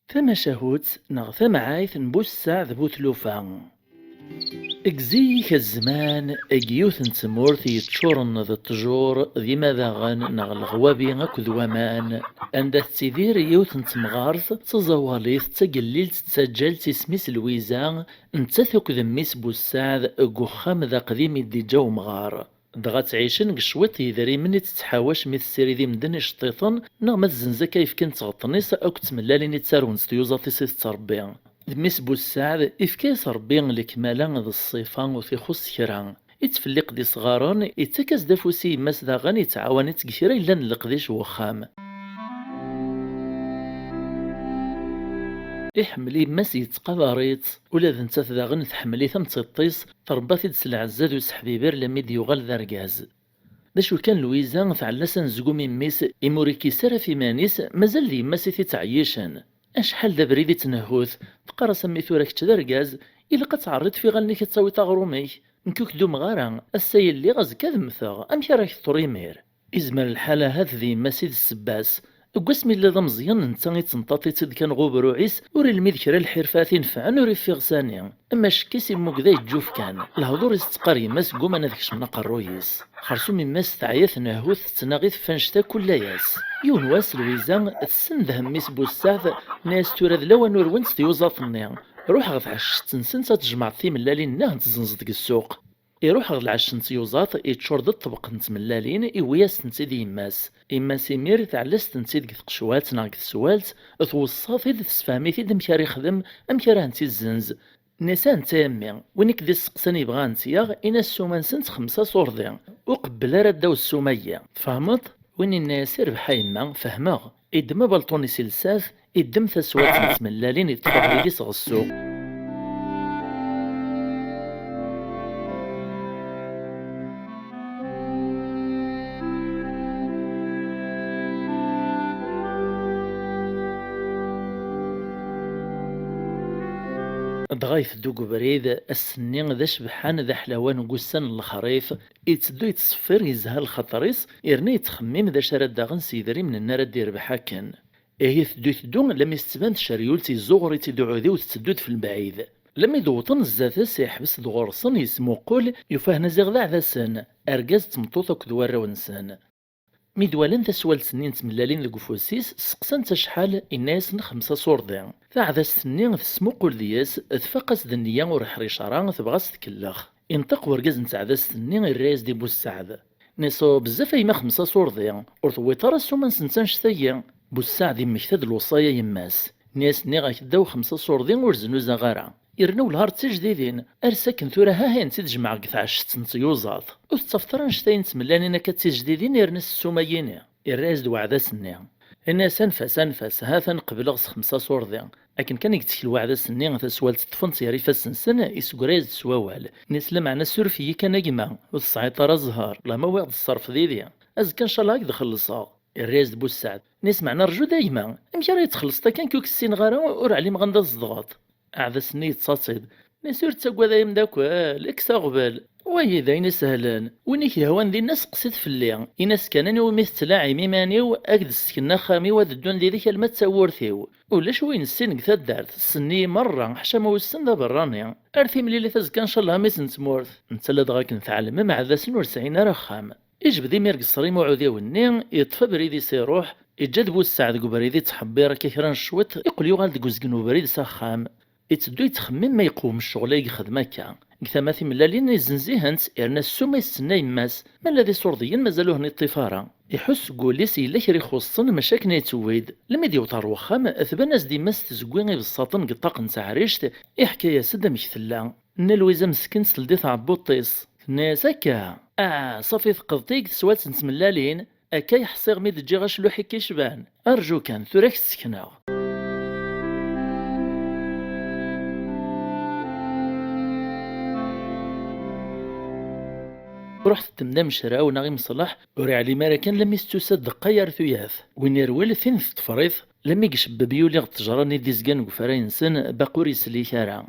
ثما شهوت نغ ثما عايث نبوسع ذبو ثلوفا. اكزيك الزمان اجيوث نتمورث يتشورن ذا التجور ذي ماذا نغ الغوابي اكو ذوامان. عند تسيدير يوث نتمغارث تزواليث تقليل تسجل تسميس لويزان نتثق ذميس بوسعد اقوخام ذا قديم دي جو مغار. دغا تعيشن قشويط يذري مني تتحاوش ميث السيري ذي مدن شطيطن نغ الزنزة كيف كنت تغطنيس او كتملاليني تسارون ستيوزا تيسيس تربيان. دميس بوسعد إفكاس ربي الكمالا ذا الصفة وفي خص كرا يتفلق دي صغارون يتكاس دافوسي ماس داغن يتعاون تكثيرا إلا نلقديش وخام. يحملي ماس يتقضاريت ولا ذنتا داغن تحملي ثم تطيس ترباثي تسلع الزاد وسحبيبير لميد يغال ذا ركاز. داش كان لويزا تعلسن زقومي ميس إموريكي سارة في مانيس مازال لي ماسي تعيشن. أشحال دا بريدي تنهوث تقرا سميتو راك تدركاز إلا قد في غني كتساوي تغرومي نكوك دوم غارا السيل اللي غاز كذمثغ أمشي راك تطريمير. إزمر الحالة هذ ذي ماسي السباس قسمي اللي ذا مزيان نتا يتنطاطي تد كان غوبرو عيس وري الميد كرا الحرفات ينفعن وري في غساني اما شكيسي موكدا يتجوف كان الهضور يستقري ماس قوم انا ذكش من قرويس خرسو من ماس تعيث نهوث تناغيث فانشتا كل ياس يون واس لويزان السن ذهم ميس بوساث ناس تورد لوا نور وينس تيوزاطني روح غف عش تنسن تجمع ثيم اللالين ناه تزنزدك السوق يروح غد العش نتيوزاط يتشورد الطبق نتملالين إوياس نتيد إماس يمير تعلس نتيد كث قشوات ناقث سوالت توصافي ذي تسفامي في دمكار يخدم أمكار نتي الزنز نيسان تامي وينك ذي السقسان يبغى نتياغ إنا السومان سنت 5 صوردين وقبل راد داو السومية فهمت وين الناس بحايما فهماغ إدما بلطوني سلساف إدم تسوات نتملالين يتفضل يديس غسوق. دغايث دوق بريد السنين ذا شبحان ذا حلاوان وقسان الخريف يتسدو يتصفر يزهى الخطريس يرني يتخمم ذا شرد داغن سيدري من النار دير بحاكن إيه تدو لم يستبان شريولتي زغري تدعو ذي وتتدود في البعيد لم يدوطن الزاثس يحبس دغرسن يسمو قول يفاهن زغ ذا سن أرقاز تمطوطة كدوار ونسان ميدوالن تسوال سنين تملالين لقفوسيس سقسان تشحال الناس 5 صوردين ذا سنين تسمو قول دياس تفقس ذنيا ورحري شران تبغاس تكلخ انطق ورقاز نتاع ذا سنين الرايز دي بوسعد نيصو بزاف ايما 5 صوردين ورثوي ترى السومان سنتان شتايا بوسعد يمكتاد الوصايا يماس ناس ني غاكداو 5 صوردين ورزنو زغارا يرنو الهار تجديدين ارساكن ثورا ها هين تجمع قطع شت نتيوزاط وتتفطرن شتاين تملانين كتجديدين يرنس السوميين الراز دو عذا سنين الناس انفاس هاثا قبل غس 5 صوردين لكن كان يكتشكل وعدا سنين تسوال تطفن يعرف السنسن يسكراز سواوال ناس لمعنا السرفي كان نجمع وتصعيط زهار لا ما واحد الصرف ذي از كان شاء الله يدخل الصاغ الراز بوسعد ناس معنا رجو دايما امشي راه يتخلص تا كان كوك السين غارا ور علي مغندا الزضغاط عذا سني تصاصيد نسير تسقوا ذا يمداكوال اكسا غبال وهي ذاين سهلان وينك هوان ذي الناس قصيد في الليل إناس كانني وميث تلاعي ميمانيو أكد السكنة خامي وذ الدون ذي ذيك المات تسورثيو ولاش وين السن كثا دارت السني مرة حشا والسن ذا براني أرثي ملي تزكى إن شاء الله ميزن تمورث نتسلى دغاك نتعلم مع ذا سنور سعينا رخام يجب ذي ميرق الصريم وعودي والنين يطفى بريدي سيروح يجدبو السعد قبريدي تحبير كيكران شوت يقول يوغال دقوزقنو بريد ساخام يتدو يتخمم ما يقوم الشغل يخدم كا كثماثي ملالين يزنزيهنت إرنا السوما يستنى يماس ما الذي صرديا مازالوه الطفارة يحس قوليس إلا كري خصن مشاكل يتويد لما يديو طروخام أثبان ناس دي ماس تزقوين بالساطن قطاق نتاع ريشت يحكي يا سدا مكثلا نلويزا مسكين سلديت عبوطيس ناس هكا صافي ثقضتيك سوات نتملالين أكا يحصيغ ميد تجي غاش لوحي كيشبان أرجو كان ثراك السكنة. رحت تمدام شراو ناغي مصلح وري علي مارا كان لم يستوسد دقاير ثياث وين يرويل ثين في تفريث لم يقشب بيولي غتجراني دي زقان وفراين سن باقوري سلي كارا.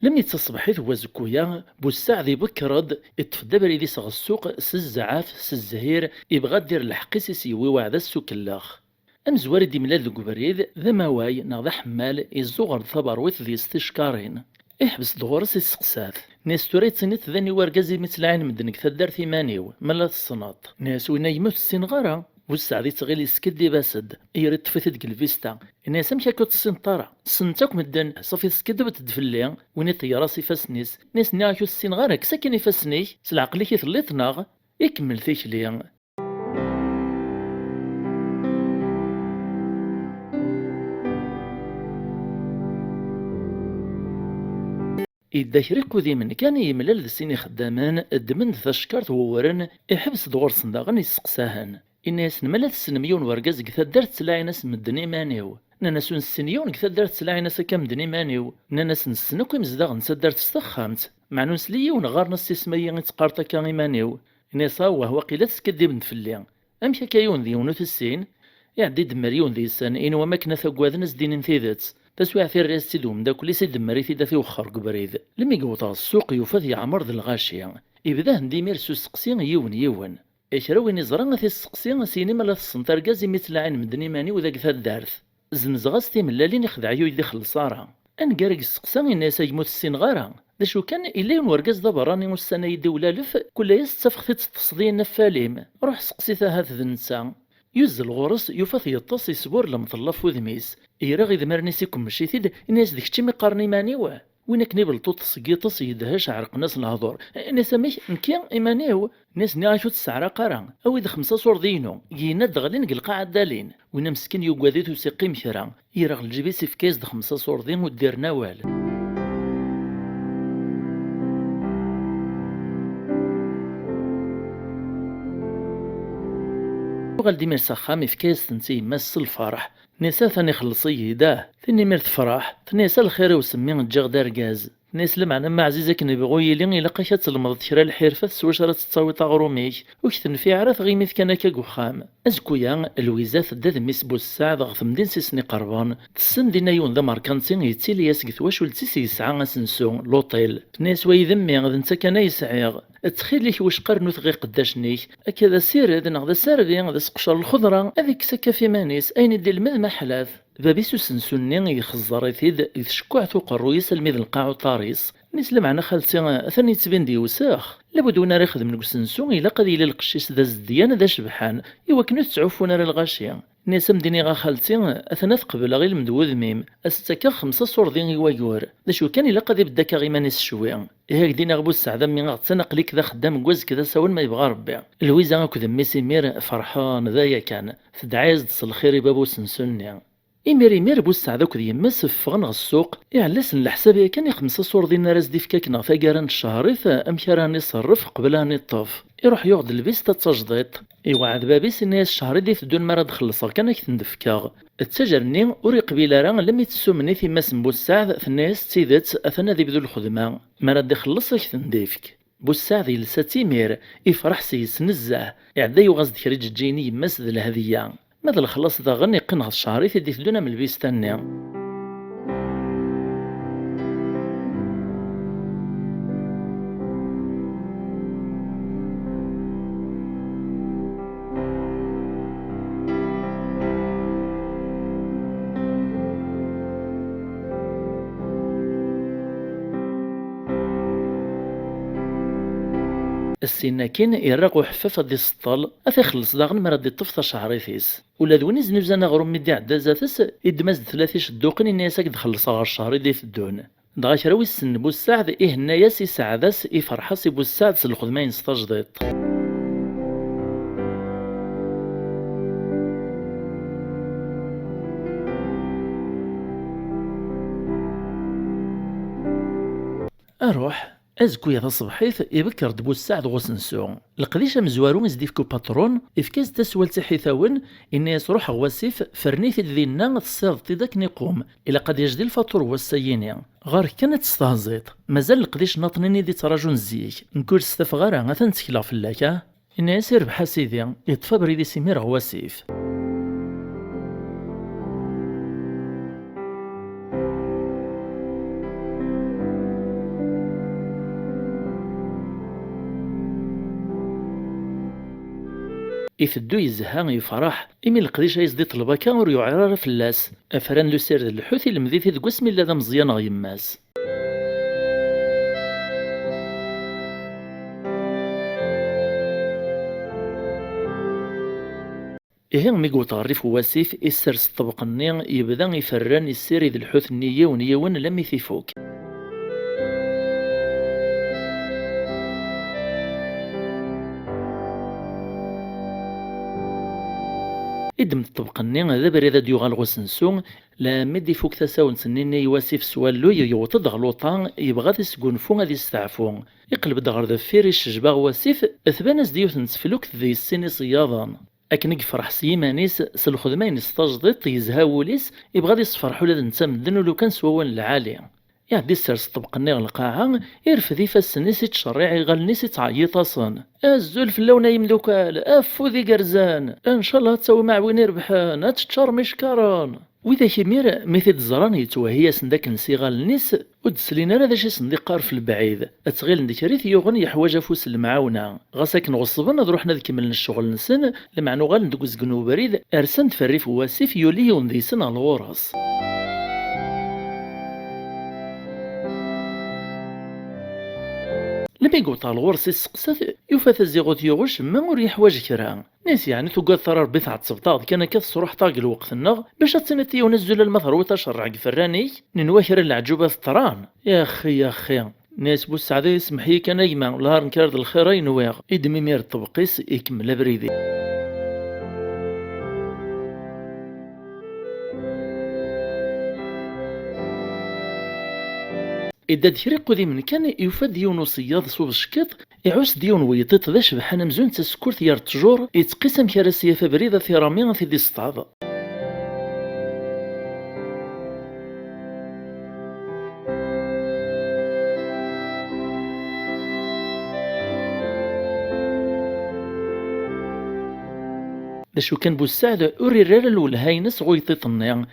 لم يتصبحيث وزكويا بوسعد بكرد اتفدا بريدي صغ السوق سزعاف سزهير يبغى دير الحقيس يسيوي وعد السوق اللاخ أمزوار دي ملاد ذو بريد ذا مواي ناض حمال يزوغر ثبرويث ذي استشكارين احبس دغورس السقساث ناس توريت سنت ذاني ورقازي مثل عين مدنك ثدار ثمانيو ملا الصناط ناس وين يموت السنغارة وسعدي تغيلي يسكدي باسد يريد تفتد الفيستا الناس امشي كوت السنطارة سنتاك مدن صافي تسكد بتدفلي وين طياراسي فاسنيس ناس ناكو السنغارة كساكن يفاسني سالعقلي كي ثليتناغ يكمل ثيكلي يدهرك ذي من كان يملل ذي سيني خدامان الدمن تشكرت وورن يحبس دغور صنداغن يسقساهن الناس نملل السنميون ورقاز قثا دارت سلاعناس مدني مانيو ناس نسنيون قثا دارت سلاعناس كمدني مانيو ناس نسنكو مزداغ نسدارت استخامت مع نسليون غار نص اسميا يتقارتا كان مانيو ناس وهو قيلة سكدي بنت فليان امشي كايون ذي ونوث السين يعدي دمريون ذي السنين وماكنا ثقواذ نسدين ثيذات تسويع في الرئيس تدوم دا كل سيد مريثي دا في وخر قبريد لما يقوطا السوق يوفاذ يعمر ذي الغاشية يبدا هندي ميرسو سقسيا يون إشراوي نزران في السقسيا سينما لا السنتر قازي مثل عين مدني ماني وذاك ذا الدارث زنزغاستي ملالين يخدع يدخل صارا أن قارق السقسيا الناس يموت السنغارة دا شو كان إلي ورقاز دا براني والسنة يدولا لف كل يستفخ تصدين نفاليم روح سقسيتها هذا النساء يوز الغرس يوفاث يطاس يسبور لمطلف وذميس إيراغ إذا مرنسيكم مشيتيد الناس ديك تشمي قارني مانيوه وينك نيبل توطس قيطس يدهاش عرق ناس الهضور ناس ميش نكيا إيمانيو ناس نعيشو تسعرا قرا أو إذا 5 صور دينو جينا دغلين قلقا عدالين وينا مسكين يوقاذيتو سيقيم كرا إيراغ الجبيسي في كاس 5 صور دين ودير نوال غالدي مير سخامي في كاس تنسي مس الفرح نسا ثاني خلصي داه ثاني مير تفرح تنسى الخير وسمي الجغ دار غاز ناس لمعنا ما عزيزة كنبغو يلين إلا قيشة تلمض تشرا الحرفة سواش راه تتصاوي طاغروميك وكتن في عرف غيميث كان هكا وخام أزكويا الويزات داد ميس بوسعد غف مدين سيسني قربان تسن دينا يون ذا ماركانسين يتسيلي ياسك واش ولتسيس يسعى اسنسو لوطيل ناس ويذمي غد نتا كان يسعيغ تخيليك واش قرنو ثغي قداشنيك هكذا سيرد نغدا ساردي غدا سقشر الخضرة هذيك سكا في مانيس أين دير الماء ما حلاث بابيسو سنسوني يخزر يثيد يتشكوعتو قرو يسلمي ذا القاع طاريس نسلم معنا خالتي ثاني تبين دي وساخ لابد ونا راه يخدم السنسو إلا قد إلى القشيس ذا الزديان ذا شبحان إوا كنو تعوفونا راه الغاشية ناس مديني غا خالتي أثناث قبل غير المدوذ ميم أستكا 5 صور دين يوايور دا شو كان إلا قد يبدا كغيمانيس شوية هاك دينا غبو السعدة من غتنقلي كذا خدام كواز كذا ساون ما يبغى ربي الويزا غاكو ميسي مير فرحان ذايا كان تدعيز تصل خير بابو سنسوني إمير بوسعد كذا يمس فغن السوق يعلس الحساب كان 5 صور ديال راس دي فكاكنا فقارن الشهريث أمشي راني صرف قبل راني طاف يروح ياخد الفيستا تجديط يوعد بابيس الناس شهري دي تدون مرة دخلصا كان كتندفكاغ التجرني وري قبيلة راه لم يتسمني في ماس بوسعد في الناس تيدات أثناء ذي بدو الخدمة مرة دي خلصا كتندفك بوسعد يلسا تيمير يفرح سيس نزاه يعدا يغاز ديك جيني يمس ذا الهدية ماذا الخلاص ذا غني قنغ الشهري في ديثدونا من البيستانيا السناكين يرقو حفافة دي السطال أثيخلص داغن مرة دي طفطة شعريثيس ولا دوين زنوزانا غروم مدي عدا زاتس يدمز 3 شدوقن الناس دخلصا غا الشهر دي الدون دغا شراوي السن بوسعد هنايا سي سعداس يفرحا سي بوسعد الخدمة ينستجديط أروح أزكو يا صبحيث يبكر دبو الساعد غوسنسو القديشة مزوارو مزديفكو باترون إفكاز تسوال تحيثاون إني يصروح غواسيف فرنيث ذينا تصير تيداك نقوم إلا قد يجدي الفاتور والسييني غار كانت تستهزيط مازال القديش ناطنيني دي تراجون زيك نكور ستفغارا غاثا نتكلا فلاكا إني يسير بحاسيدي يطفى بريدي سمير غواسيف يثدو يزها يفرح إمي القديش يزدي طلبكا ور يعرر فلاس أفران لو سير الحوث المذيث ديك اسمي لا مزيان غيماس. إيه ميقو تعرف واسيف إسرس الطبق النير يبدا يفران السير ذي الحوث النية ونيون لم يثيفوك. إدم الطبق النير هذا بريد ديوغال غوسنسون لا مدي فوق تساون سنيني يواسيف سوالو يوطد غلوطان يبغى تسقونفو غادي يستعفون يقلب دغر دفير الشجبا واسيف اثبان ديوث نتفلوك ذي السن صياضا أكن يفرح سيمانيس سالخدمة يستجدط يزها وليس يبغى يصفرحو لاد نتا مدن ولو كان سواون العالي يعدي السرس طبق النير القاعة يرفدي فالسنيس يتشرع يغلنيس يتعيط اصلا الزول في اللون يمدوكال افو ذي قرزان ان شاء الله تسوي مع وين يربحان اتشار مشكران وإذا كمير مثل الزران يتوهي سنداك نسيغال النيس ودسلينا لا داشي صندي قار في البعيد اتغيل نديك ريث يغني يحواج فوس المعاونة غاساك نغصبنا نروح نكمل الشغل نسن لمعنو غال ندوز قنو بريد ارسن تفريف واسيف يولي يونديسن على الغرس. لما يقول طال الغرس يسقسات يوفا زيغوت يغش ما ور يحواج كرا ناس يعني توقع ثرار بيت عاد صبطاض كان كث روح طاق الوقت النغ باش تسنتي ونزل المثر وتشرع فراني ننواخر العجوبة الطران يا اخي يا اخي ناس بو السعادة يسمحي كان يما لهار نكارد الخيرين نواغ يدمي مير الطبقيس يكمل بريدي. إذا ديريقو ذي من كان يوفى ديون صياد صوب الشكيط يعوس ديون ويطيط ذا شبحان مزون تسكور ثيار التجور يتقسم كراسية فبريدة ثيرامي في دي سطاض. دا شو كان بوسعد أوري ريال والهاينس غويطيط النيان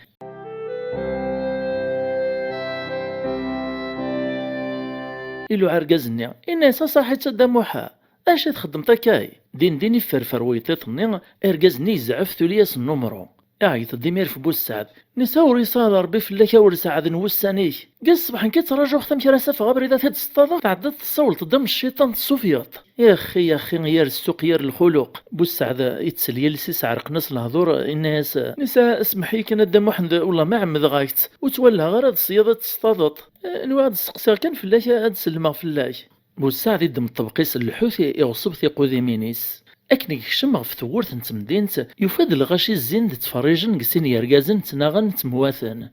إلو عرقزني إناس صاحي تدموحا اش تخدم تاكاي ديني فرفر ويطيطني ارقزني يزعف ثلياس النمرو عيط ديمير في بوسعد نساو رسالة ربي فلاكا ورسعد نوساني قال الصباح كيتراجعو ختم كراسة في غابر إذا تهد السطاضة تعدت تصولت ضم الشيطان الصوفياط يا أخي يا أخي غير السوق غير الخلق بوسعد يتسلي لسيس عرق ناس الهضور الناس نساء اسمحي كان الدم واحد والله ما عمد غايت وتولى غير هاد الصيادة تصطادط نواد السقسا كان فلاكا هاد سلمة فلاك بوسعد يدم الطبقيس الحوثي يغصب ثيقو ذي مينيس أكني كشم في ثورت نتمدينت يفاد الغاشي الزين تفريجن قسين يرقازن تناغن تمواثن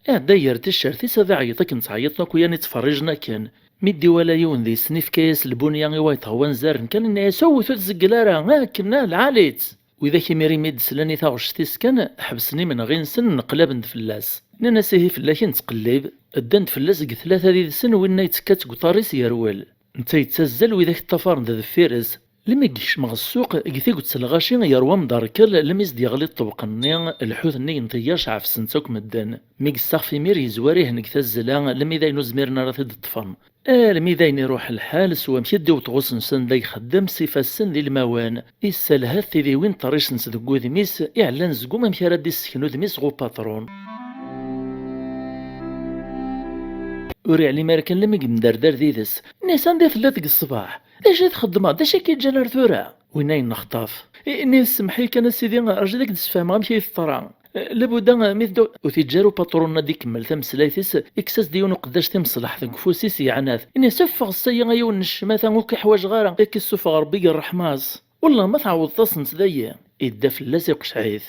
داير تشرتي ساذا عيطك نتعيطنا كويا نتفرجنا كان مدي ولا يون ذي سنيف كيس البنيا وايت هوان زارن كان إني سوي ثوت زقلارا كنا العاليت وإذا كيميري ميد سلاني ثاغشتيس كان حبسني من غين سن نقلب ندفلاس نانا سيهي فلاكين تقلب الدن فلاس قد ثلاثة ذي سن وإنا يتكات قطاريس يروال نتا يتسزل وإذاك الطفار ذا الفيرز لما يجيش مع السوق قثي قلت الغاشي يروى مداركل لما يزدي يغلي الطبق الني الحوث الني نطياش عف سنتوك مدن ميك في مير يزواريه نك تزلا لما إذا ينزميرنا راه تد الطفن لما إذا يروح الحال سوا مشد وتغوص نسن دا يخدم صفة السن ذي الموان يسالهات ذي وين طريش نسدقو ذميس إعلان زقوم مشي راد يسكنو ذميس غو باترون وري علي ماركن لما مدردر ذيذس نيسان دي ثلاث الصباح اش تخدم داش كيتجا ثورة وينين نخطاف اني سمحي كان سيدي راجلك تفهم غير مشي الطران لابد ميدو وتيجارو باترون ديك كمل تمسلايتيس اكساس ديون قداش تمصلح ذاك فوسيس يعناث اني سفغ السيا يون الشماثه وكي حواج غاره كي السفغ ربي الرحماز والله ما تعوض تصنت ذيا يدا فلاس يقشعيث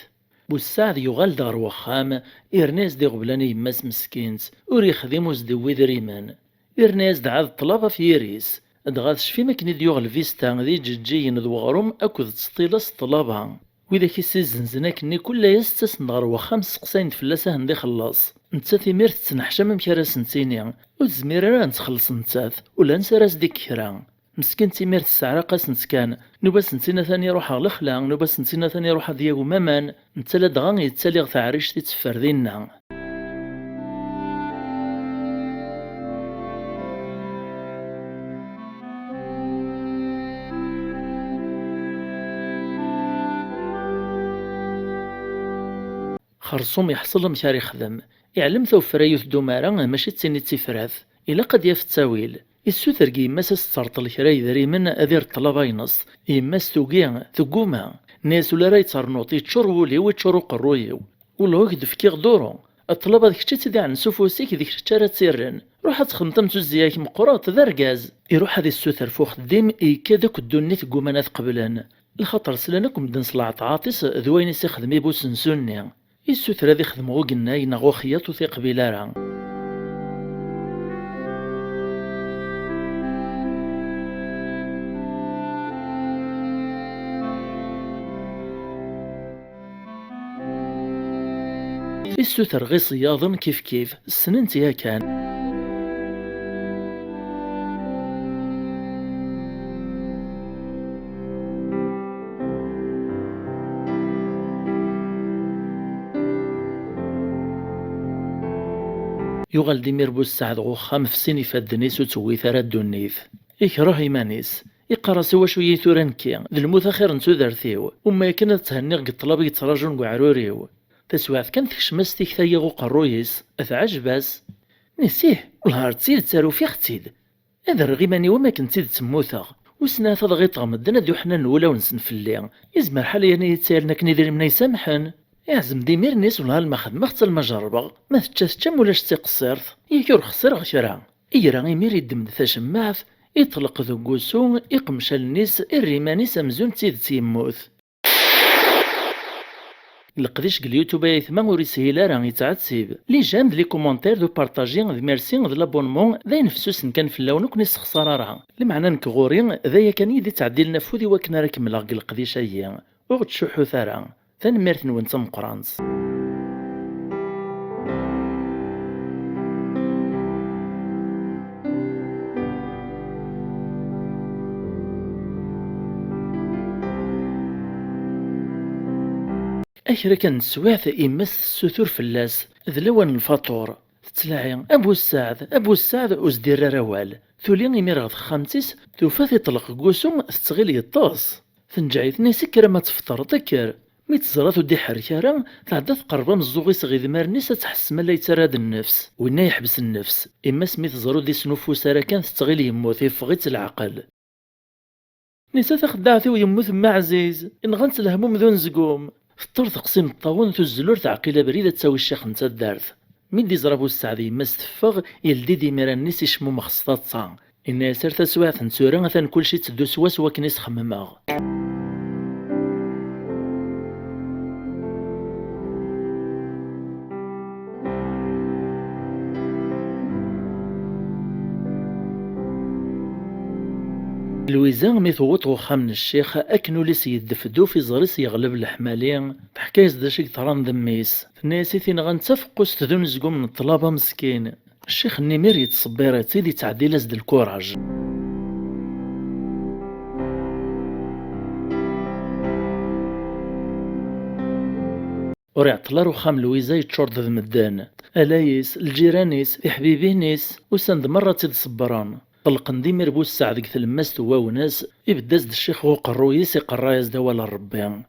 بوسعد يغال دار وخام إرناس دي غبلاني يماس مسكينت وري خديمو زدوي دريمان إرناس دعاد الطلبة في يريس دغاد شفي مكني ديوغ الفيستا ذي جيجيين ذوغروم أكد تسطيلس طلبها وإذا كيسي زنزناك ني كل يستس نغار وخام سقساين فلاسه ندي خلاص نتا ثمير تتنحشم مكراس نتيني وزمير راه نتخلص نتاث ولا نسراس ديك كرا مسكين تيمير تسعرا قاس نتكان نوباس نتينا ثاني روح الخلا نوباس نتينا ثاني روح دياغو مامان نتلا دغان يتسالي ثعريش تتفردينا خرصوم يحصل مشاري يخدم، يعلم توفر يثدو مارا ماشي تسيني تيفراث، إلا قد ياف التاويل السوثر كي يماس السرط الكرا يدريمن أذير الطلبة ينص يماس توقيا ثقوما ناس ولا راي تصرنوط يتشور وولي ويتشورو قرويو والهوك دفكيغ دورو الطلبة ذيك تيدي عن سوفوسيك ذيك تشارة تسيرن روح تخمطم تزياك مقراط ذا ركاز يروح هذه السوثر فوق الديم كذاك الدوني ثقومانات قبلان الخطر سلانكم بدن صلاع تعاطيس ذوين يخدم يبوس نسوني السوثر هذي خدمو قلنا ينغو خياط وثي قبيلارا. السوثر غي صياضم كيف السننتيها كان. يغال ديمير بوسعد غوخام في سيني فادنيس وتسوي ثرى الدنيث يكره إيمانيس يقرا سوا شوية ثورانكي ذي الموت خير نتودرثيو وما كانت تهني قد طلب يتراجون قعروريو تسواعث كانت تكشمس تيكثايا غو قرويس أثعجباس نسيه والهار تسيد تسارو في اختيد هذا الرغيماني وما كنت تسيد تموثا وسنا تضغي طغمدنا دو حنا نولا ونسن في الليل يزمر حاليا يعني يتسالنا كنيدر منا يسامحن يعزم ديمير نيس ولا المخدمة خص المجربة ما تتشم ولاش تيقصرت يكور خسر غشرا إيرا يمير يدمد ثاشماعث يطلق ذو قوسو يقمش النيس الريماني سمزون تيد تيموث القديش اليوتيوب يثما وريسهيلا راه يتعتسيب لي جام لي كومونتير دو بارطاجي ذ ميرسي ذ لابونمون ذا نفسوس كان في اللون كني سخسر راه المعنى نكغوري ذايا كان يدي تعديل نفوذي وكنا راك ملاق القديش ايا وغتشوحو ثرا ثنميرت نونتا مقرانس. أكرا كان السواث إمس السثور فلاس ذلوان الفطور تتلاعي أبو السعد وزدير روال ثولي إمير غض خامتيس توفاث يطلق قوسوم تستغيل يطاس ثنجعيت نيسي كرا ما تفطر تكر مي تزرات ودي حركارا تعدى تقربا من الزوغي صغير مارنيس تحس ما لا يتراد النفس وإنا يحبس النفس إما سميت زرو دي سنوفو سارا كان تستغيل يموت يفغيت العقل نيسا تخدعتي ويموت ما عزيز إن غنت الهموم ذو نزقوم فطر تقسيم الطاون تزلور تعقيلة بريدة تساوي الشيخ نتا الدارث من دي زرابو السعدي ما استفغ يلدي دي ميران نيس يشمو مخصطات صان إن يسار تسواعث نسورا ثان كلشي تدو سواس وكنيس خمماغ. لويزا مي ثوت غوخا من الشيخ أكنو ليس يدفدو في زريس يغلب الحمالين بحكايز داشيك تران ذميس ناسي ثين غنتفقوس تذون زقو من الطلبة مسكين الشيخ النمير يتصبيرات سيدي تعديل أزد الكوراج. وري عطلا روخام لويزا يتشور ذ مدان ألايس الجيرانيس يحبيبينيس وسند مرة تيد صبران طلقن ديمير بو السعد قث الماس تواو ناس يبداز د الشيخ غو قرويس يقرايز دوال الربي.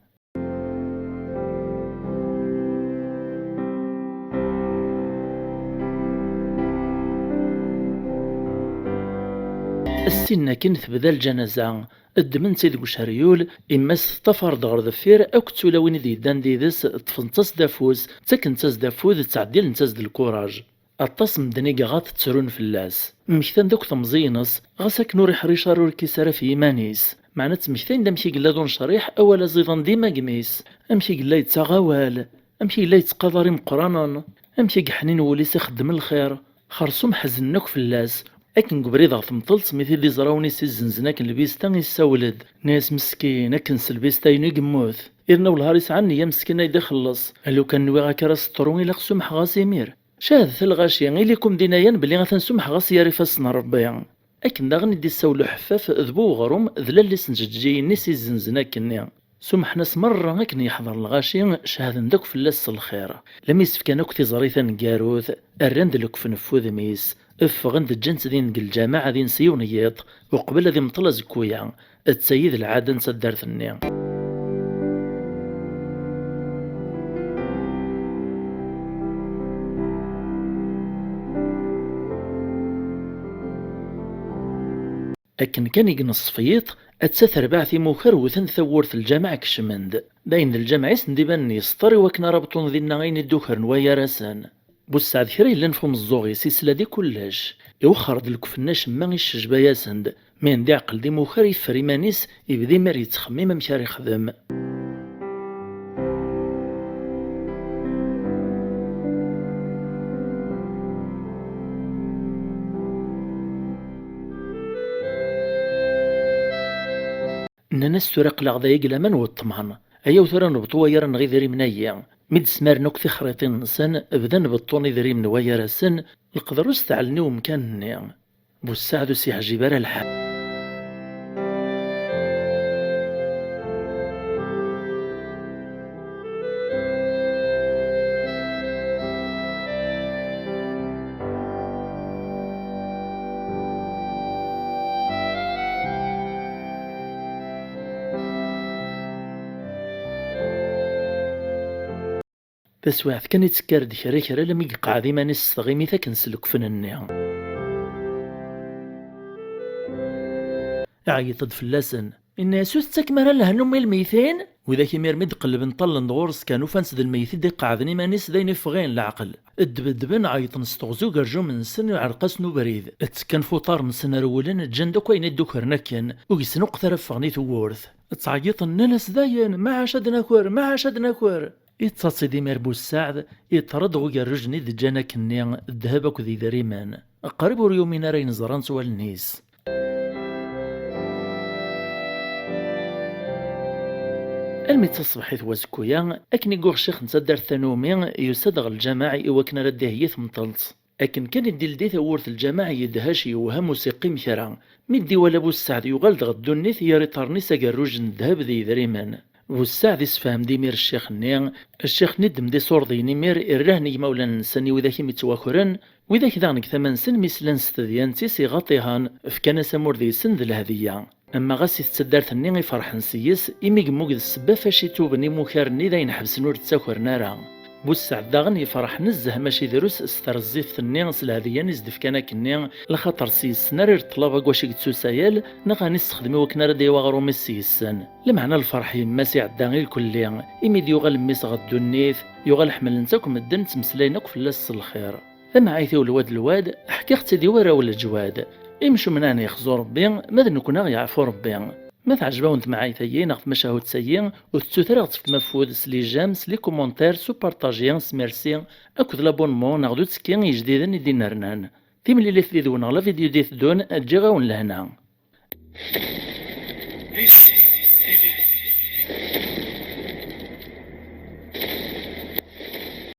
السنة كن تبدا الجنازة الدمن سيد قشريول إماس طفر دغر ذفير أو كتولا وين ذي دان ديدس طفنتاس دافوز تاكنتاس دافوز تعديل نتاس د الكوراج أطاس مدنيقا غات تسرون فلاس مكتان دوك تمزينس غاساك نوري حريشار وركيسارا في إيمانيس معنى تمكتان دامشي قلا دون شريح أولا زيضان ديما قميس أمشي قلا يتغاوال أمشي قلا يتقاضري مقرانا أمشي قحنين وليس يخدم الخير خرصوم حزنوك فلاس أكن قبريض غف مطلت مثل دي زراوني سيزنزناك البيستا يساولد ناس مسكين أكن سلبيستا ينوي قموث إرنا والهاريس عني يا مسكينة يدخلص ألو كان نوي غاكرا سطروني لقسوم حغاسيمير شاهد الغاشي إليكم دينايان بلي غتنسوم حغاس ياري فاسنا ربي أكن داغني دي ساولو حفاف ذبو غروم ذلا اللي سنججي نسي الزنزنا كنيا سمح ناس مرة أكن يحضر الغاشي شاهد ندوك في اللاس الخير لم يسفكانوك في زريثا نقاروث الرند لك في نفوذ ميس افغند الجنس دين الجامعة دين سيونيات وقبل ذي مطلة زكويا التسيد العادة نسدار ثنيا. أكن كان يقنص فيط أتسثر بعثي موخر وثن ثورث الجامع كشمند داين الجامع يسندبان يسطري وكنا رابطون ذي النغين الدوخر نوايا راسان بوسعد كرا إلا نفهم الزوغي سلسلة دي كلاش يوخر دلكفناش ما يشجبا ياسند من دي عقل دي موخر يفريمانيس يبدي مار يتخمم مشاري خدم. ناس تراق الغذايق لمن والطمعن أيا وثرا نبطوا يرى نغي ذري من أيام ميد سمار نكثي خريطين نسان بدا نبطوني ذري من ويا راسن القدر استعلني ومكانني بوسعد سي عجيبار الحال. بس واحد كان يتسكر دي كرا لم يقع ذي ماني الصغيمي ذاك نسلك فنني عيط فلاسن إن سوس تكمل لهنم الميثين وإذا كيمير مد قلب نطل نغورس كانوا فانس ذا الميث دي قاعدني مانيس ذين فغين العقل الدبدبن عيط نستغزو قرجو من سن وعرقاس نوبريد اتكن فوطار من سنة رولن جندك وين الدوكر نكن ويسنو قثر فغني ثورث تعيط الناس ذاين ما عشد نكور يتصاصي دي مربو السعد يطرد غويا الرجني ذي جانا كني الذهبك ذي ذريمان قريب يومين راين زران سوى النيس. المتصبح وزكويا أكني قوغ شيخ نصدر الثانومي يصدغ الجماعي وكنا رديه مطلط أكن كان يدي لدي ثورث الجماعي يدهاش يوهم موسيقي مكرا مدي ولا بو السعد يغلد غدونيث ياري طرنيس قروج الذهب ذي ذريمان والسعد يسفهم ديمير الشيخ نيان الشيخ ندم دي صورضي نيمير إرهني مولا نساني وذا كي متواكرن وذا كذانك ثمان سن مثلا ستديان تيسي غطيهان فكان سمور ذي سن ذي الهدية أما غاسي تسدارت النيغي فرح نسيس إمي قموك السبا فاشي توبني موكارني ذا ينحبس نور تساكر نارا بوسعد داغن يفرح نزه ماشي دروس استرزيف النيغ سلهذيا نزدف كان كنيغ لخاطر سيس نارير طلابا كواشي كتسوسايال نغا نستخدمي وكنا ردي وغرو ميسيسن لمعنى الفرح يماسي عداغي الكلية إمي دي يغال ميس غدو النيث يغال حمل نتاكم الدن تمسلاينك فلاس الخير لما عيثي الواد حكي اختي دي ورا ولا جواد يمشو من أنا يخزو ربي ماذا نكون يعفو ربي ما تعجبوا انت معاي ثيين في مشاهد سيين وتثرغ في مفود سلي جام سلي كومونتير سو بارطاجيان سميرسي اكد لابونمون ناخدو تسكين جديدا يدينا رنان تيم اللي في دون على فيديو ديث دون تجي غاون لهنا.